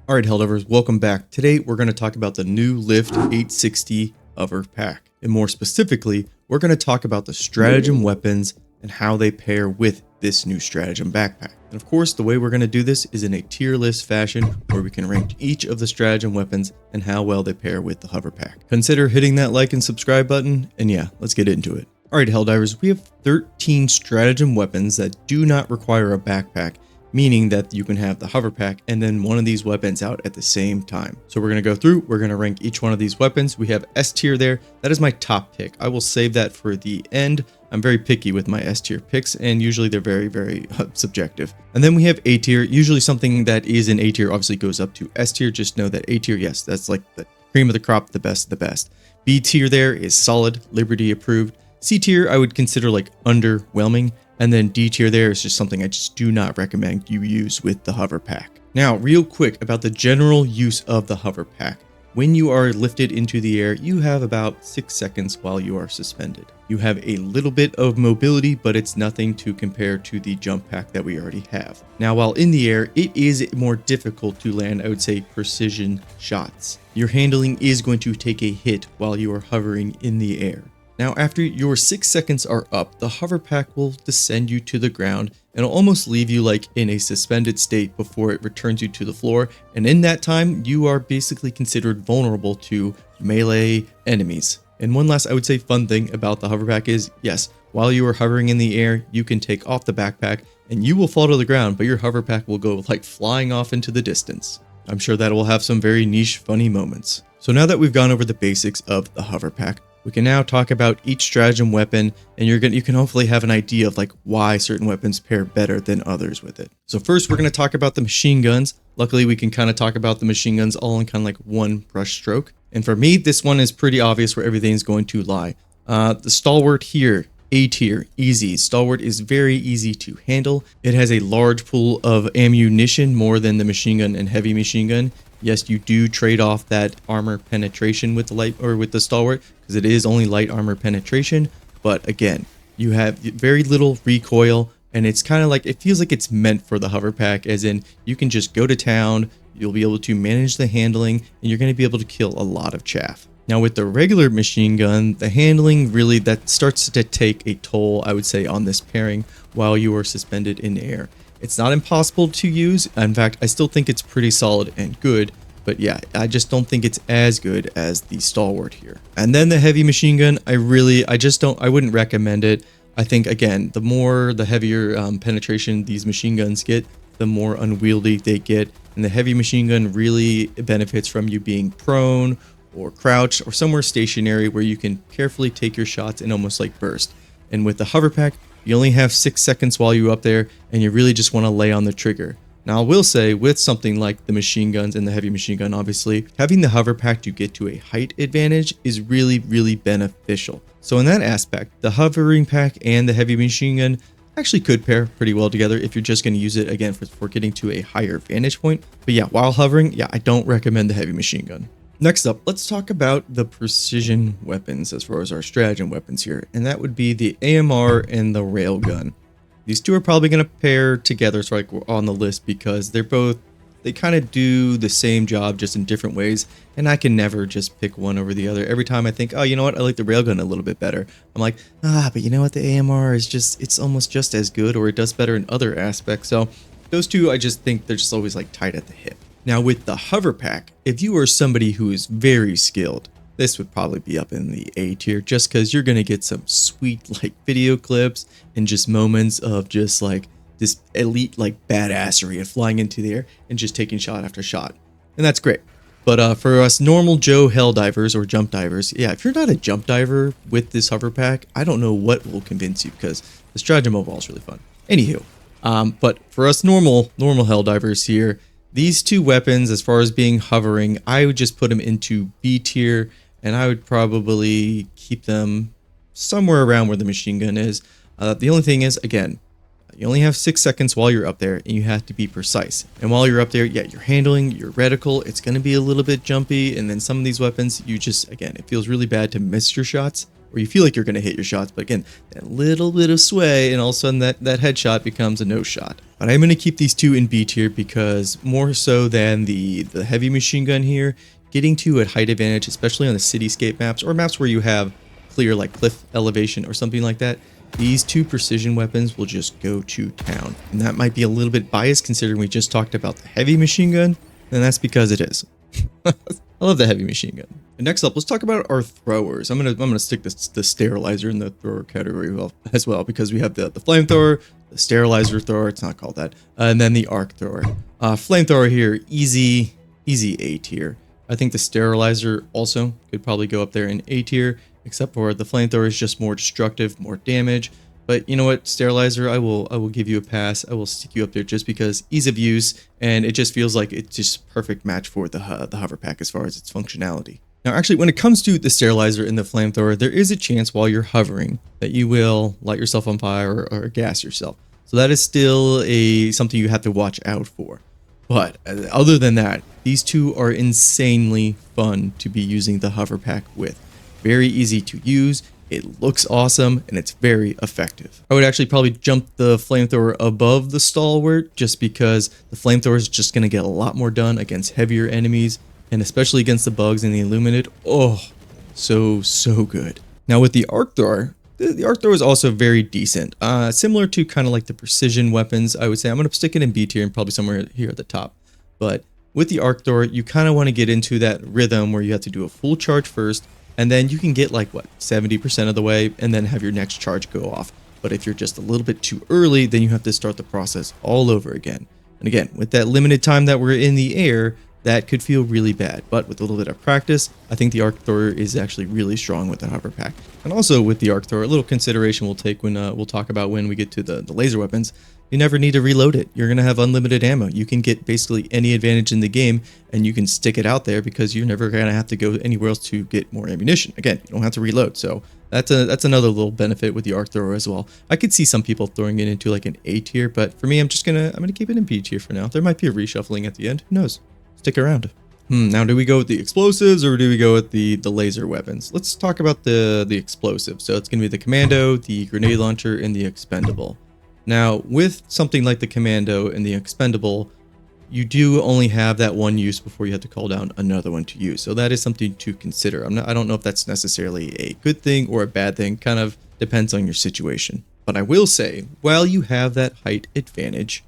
Alright Helldivers, welcome back. Today we're going to talk about the new Lift 860 hover pack. And more specifically, we're going to talk about the stratagem weapons and how they pair with this new stratagem backpack. And of course, the way we're going to do this is in a tier list fashion where we can rank each of the stratagem weapons and how well they pair with the hover pack. Consider hitting that like and subscribe button, and yeah, let's get into it. Alright Helldivers, we have 13 stratagem weapons that do not require a backpack, meaning that you can have the hover pack and then one of these weapons out at the same time. So we're going to go through, we're going to rank each one of these weapons. We have S tier there. That is my top pick. I will save that for the end. I'm very picky with my S tier picks, and usually they're very subjective. And then we have A tier. Usually something that is in A tier obviously goes up to S tier. Just know that A tier, yes, that's like the cream of the crop, the best of the best. B tier there is solid, Liberty approved. C tier I would consider like underwhelming. And then D tier there is just something I just do not recommend you use with the hover pack. Now, real quick about the general use of the hover pack. When you are lifted into the air, you have about 6 seconds while you are suspended. You have a little bit of mobility, but it's nothing to compare to the jump pack that we already have. Now, while in the air, it is more difficult to land, I would say, precision shots. Your handling is going to take a hit while you are hovering in the air. Now, after your 6 seconds are up, the hover pack will descend you to the ground and it'll almost leave you like in a suspended state before it returns you to the floor. And in that time, you are basically considered vulnerable to melee enemies. And one last, I would say, fun thing about the hover pack is, yes, while you are hovering in the air, you can take off the backpack and you will fall to the ground, but your hover pack will go like flying off into the distance. I'm sure that will have some very niche, funny moments. So now that we've gone over the basics of the hover pack, we can now talk about each stratagem weapon, and you can hopefully have an idea of like why certain weapons pair better than others with it. So first, we're going to talk about the machine guns. Luckily, we can kind of talk about the machine guns all in kind of like one brush stroke. And for me, this one is pretty obvious where everything's going to lie. The stalwart here, A tier, easy. Stalwart is very easy to handle. It has a large pool of ammunition, more than the machine gun and heavy machine gun. Yes, you do trade off that armor penetration with the stalwart, because it is only light armor penetration. But again, you have very little recoil, and it's kind of like, it feels like it's meant for the hover pack, as in you can just go to town, you'll be able to manage the handling, and you're going to be able to kill a lot of chaff. Now with the regular machine gun, the handling really, that starts to take a toll, I would say, on this pairing while you are suspended in air. It's not impossible to use. In fact, I still think it's pretty solid and good. But yeah, I just don't think it's as good as the stalwart here. And then the heavy machine gun, I wouldn't recommend it. I think, again, the heavier penetration these machine guns get, the more unwieldy they get. And the heavy machine gun really benefits from you being prone or crouched or somewhere stationary where you can carefully take your shots and almost like burst. And with the hover pack, you only have 6 seconds while you're up there, and you really just want to lay on the trigger. Now, I will say, with something like the machine guns and the heavy machine gun, obviously, having the hover pack to get to a height advantage is really beneficial. So in that aspect, the hovering pack and the heavy machine gun actually could pair pretty well together if you're just going to use it, again, for getting to a higher vantage point. But yeah, while hovering, yeah, I don't recommend the heavy machine gun. Next up, let's talk about the precision weapons as far as our stratagem weapons here, and that would be the AMR and the railgun. These two are probably going to pair together, so like we're on the list, because they kind of do the same job just in different ways, and I can never just pick one over the other. Every time I think, oh, you know what, I like the railgun a little bit better, I'm like, but you know what, the AMR is it's almost just as good, or it does better in other aspects. So those two, I just think they're just always like tight at the hip. Now with the hover pack, if you are somebody who is very skilled, this would probably be up in the A tier, just because you're going to get some sweet like video clips and just moments of just like this elite like badassery of flying into the air and just taking shot after shot. And that's great. But for us normal Joe Helldivers or jump divers, yeah, if you're not a jump diver with this hover pack, I don't know what will convince you, because the stratagem overall is really fun. Anywho, but for us normal Helldivers here, these two weapons, as far as being hovering, I would just put them into B tier, and I would probably keep them somewhere around where the machine gun is. The only thing is, again, you only have 6 seconds while you're up there, and you have to be precise. And while you're up there, yeah, you're handling your reticle, it's going to be a little bit jumpy, and then some of these weapons, again, it feels really bad to miss your shots. or you feel like you're going to hit your shots, but again, that little bit of sway, and all of a sudden that headshot becomes a no shot. But I'm going to keep these two in B tier because more so than the heavy machine gun here, getting to at height advantage, especially on the cityscape maps or maps where you have clear like cliff elevation or something like that, these two precision weapons will just go to town. And that might be a little bit biased considering we just talked about the heavy machine gun, and that's because it is. I love the heavy machine gun. And next up, let's talk about our throwers. I'm gonna stick the sterilizer in the thrower category as well, because we have the flamethrower, the sterilizer thrower, it's not called that, and then the arc thrower. Flamethrower here, easy A tier. I think the sterilizer also could probably go up there in A tier, except for the flamethrower is just more destructive, more damage. But you know what, sterilizer, I will give you a pass. I will stick you up there just because ease of use, and it just feels like it's just a perfect match for the hover pack as far as its functionality. Now, actually, when it comes to the sterilizer and the flamethrower, there is a chance while you're hovering that you will light yourself on fire or gas yourself. So that is still something you have to watch out for. But other than that, these two are insanely fun to be using the hover pack with. Very easy to use. It looks awesome, and it's very effective. I would actually probably jump the flamethrower above the stalwart just because the flamethrower is just going to get a lot more done against heavier enemies, and especially against the bugs and the illuminate. Oh, so good. Now with the arc thrower, the arc thrower is also very decent. Similar to kind of like the precision weapons, I would say. I'm going to stick it in B tier and probably somewhere here at the top. But with the arc thrower, you kind of want to get into that rhythm where you have to do a full charge first, and then you can get like, what, 70% of the way, and then have your next charge go off. But if you're just a little bit too early, then you have to start the process all over again. And again, with that limited time that we're in the air, that could feel really bad. But with a little bit of practice, I think the arc thrower is actually really strong with the hover pack. And also with the arc thrower, a little consideration we'll take when we'll talk about when we get to the laser weapons. You never need to reload it. You're going to have unlimited ammo. You can get basically any advantage in the game, and you can stick it out there because you're never going to have to go anywhere else to get more ammunition. Again, you don't have to reload. So that's another little benefit with the arc thrower as well. I could see some people throwing it into like an A tier, but for me, I'm gonna keep it in B tier for now. There might be a reshuffling at the end. Who knows? Stick around. Now do we go with the explosives or do we go with the laser weapons? Let's talk about the explosives. So it's gonna be the commando, the grenade launcher, and the expendable. Now, with something like the commando and the expendable, you do only have that one use before you have to call down another one to use. So that is something to consider. I don't know if that's necessarily a good thing or a bad thing. Kind of depends on your situation. But I will say, while you have that height advantage,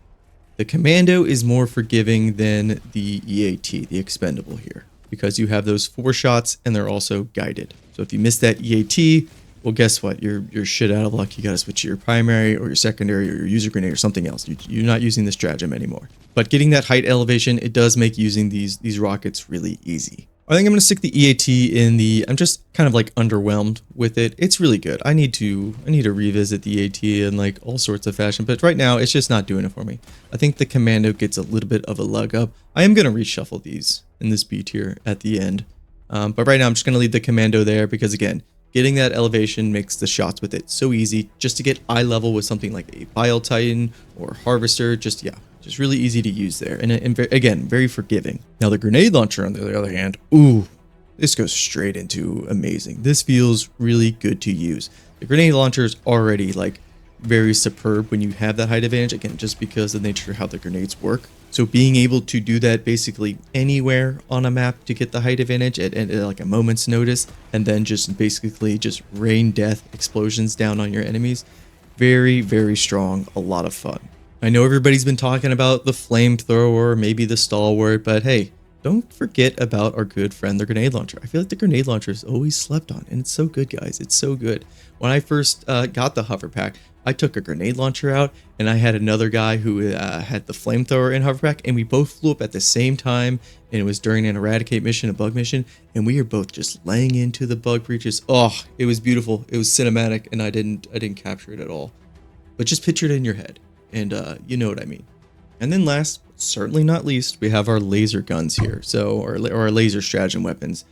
the commando is more forgiving than the EAT, the expendable here, because you have those 4 shots and they're also guided. So if you miss that EAT, well, guess what? You're shit out of luck. You got to switch to your primary or your secondary or your user grenade or something else. You're not using the stratagem anymore. But getting that height elevation, it does make using these rockets really easy. I think I'm going to stick the EAT in the... I'm just kind of like underwhelmed with it. It's really good. I need to revisit the EAT in like all sorts of fashion, but right now it's just not doing it for me. I think the commando gets a little bit of a leg up. I am going to reshuffle these in this B tier at the end. But right now I'm just going to leave the commando there because again, getting that elevation makes the shots with it so easy. Just to get eye level with something like a Bile Titan or Harvester, just really easy to use there. And again, very forgiving. Now the grenade launcher on the other hand, ooh, this goes straight into amazing. This feels really good to use. The grenade launcher is already like very superb when you have that height advantage, again, just because of the nature of how the grenades work. So being able to do that basically anywhere on a map to get the height advantage at like a moment's notice, and then just basically just rain death explosions down on your enemies. Very, very strong, a lot of fun. I know everybody's been talking about the flamethrower, maybe the stalwart, but hey, don't forget about our good friend, the grenade launcher. I feel like the grenade launcher is always slept on, and it's so good, guys. It's so good. When I first got the hover pack, I took a grenade launcher out, and I had another guy who had the flamethrower in hover pack, and we both flew up at the same time, and it was during an eradicate mission, a bug mission, and we were both just laying into the bug breaches. Oh, it was beautiful. It was cinematic, and I didn't capture it at all. But just picture it in your head, and you know what I mean. And then last, but certainly not least, we have our laser guns here, or our laser stratagem weapons.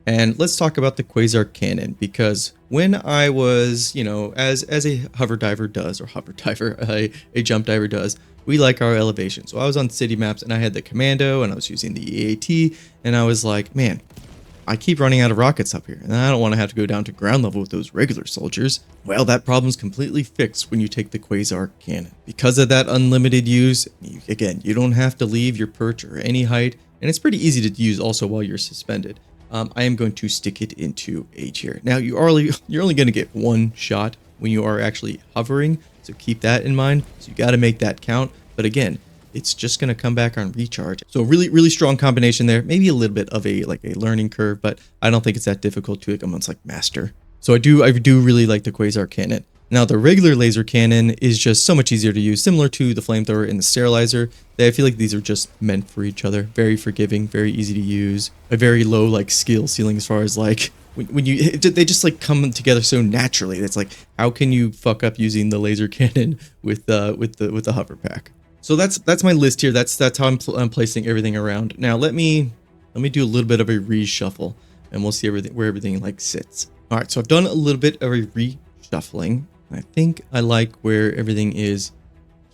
And let's talk about the Quasar Cannon, because when I was, as a hover diver does, or a jump diver does, we like our elevation. So I was on city maps and I had the commando and I was using the EAT, and I was like, man, I keep running out of rockets up here, and I don't want to have to go down to ground level with those regular soldiers. Well, that problem's completely fixed when you take the Quasar Cannon. Because of that unlimited use, again, you don't have to leave your perch or any height, and it's pretty easy to use also while you're suspended. I am going to stick it into A tier. Now, you're only going to get one shot when you are actually hovering, so keep that in mind. So you got to make that count. But again, it's just going to come back on recharge. So really strong combination there. Maybe a little bit of a learning curve, but I don't think it's that difficult to almost like master. So I do really like the Quasar Cannon. Now the regular laser cannon is just so much easier to use, similar to the flamethrower and the sterilizer. I feel like these are just meant for each other. Very forgiving, very easy to use. A very low skill ceiling as far as when you they just come together so naturally. It's like, how can you fuck up using the laser cannon with the hover pack? So that's my list here. That's how I'm placing everything around. Now let me do a little bit of a reshuffle, and we'll see where everything sits. All right, so I've done a little bit of a reshuffling. I think I like where everything is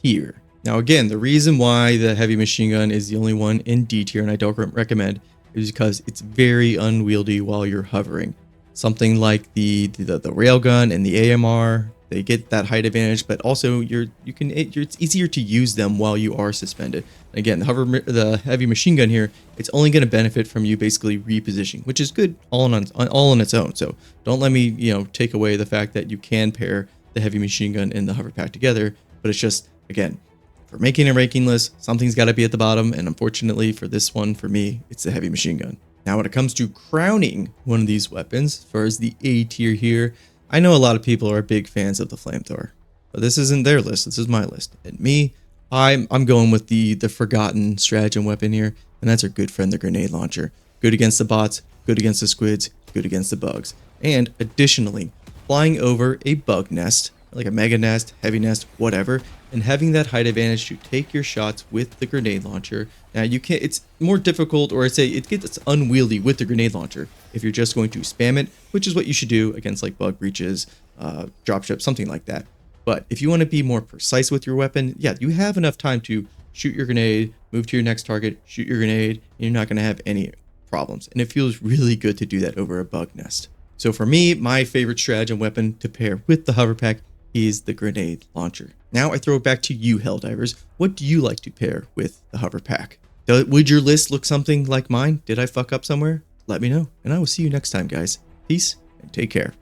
here. Now again, the reason why the heavy machine gun is the only one in D tier and I don't recommend is because it's very unwieldy while you're hovering. Something like the railgun and the AMR, they get that height advantage, but also it's easier to use them while you are suspended. Again, the heavy machine gun here, it's only going to benefit from you basically repositioning, which is good all on its own. So don't let me take away the fact that you can pair the heavy machine gun and the hover pack together, but it's just, again, for making a ranking list, something's got to be at the bottom, and unfortunately for this one, for me, it's the heavy machine gun. Now when it comes to crowning one of these weapons, as far as the A tier here, I know a lot of people are big fans of the flamethrower, but this isn't their list, this is my list. And me, I'm going with the forgotten stratagem weapon here, and that's our good friend, the grenade launcher. Good against the bots, good against the squids, good against the bugs. And additionally, flying over a bug nest, like a mega nest, heavy nest, whatever, and having that height advantage to take your shots with the grenade launcher. Now it's more difficult, or I'd say it gets unwieldy with the grenade launcher if you're just going to spam it, which is what you should do against bug breaches, dropships, something like that. But if you want to be more precise with your weapon, yeah, you have enough time to shoot your grenade, move to your next target, shoot your grenade, and you're not going to have any problems. And it feels really good to do that over a bug nest. So for me, my favorite stratagem weapon to pair with the hover pack is the grenade launcher. Now I throw it back to you, Helldivers. What do you like to pair with the hover pack? Would your list look something like mine? Did I fuck up somewhere? Let me know, and I will see you next time, guys. Peace, and take care.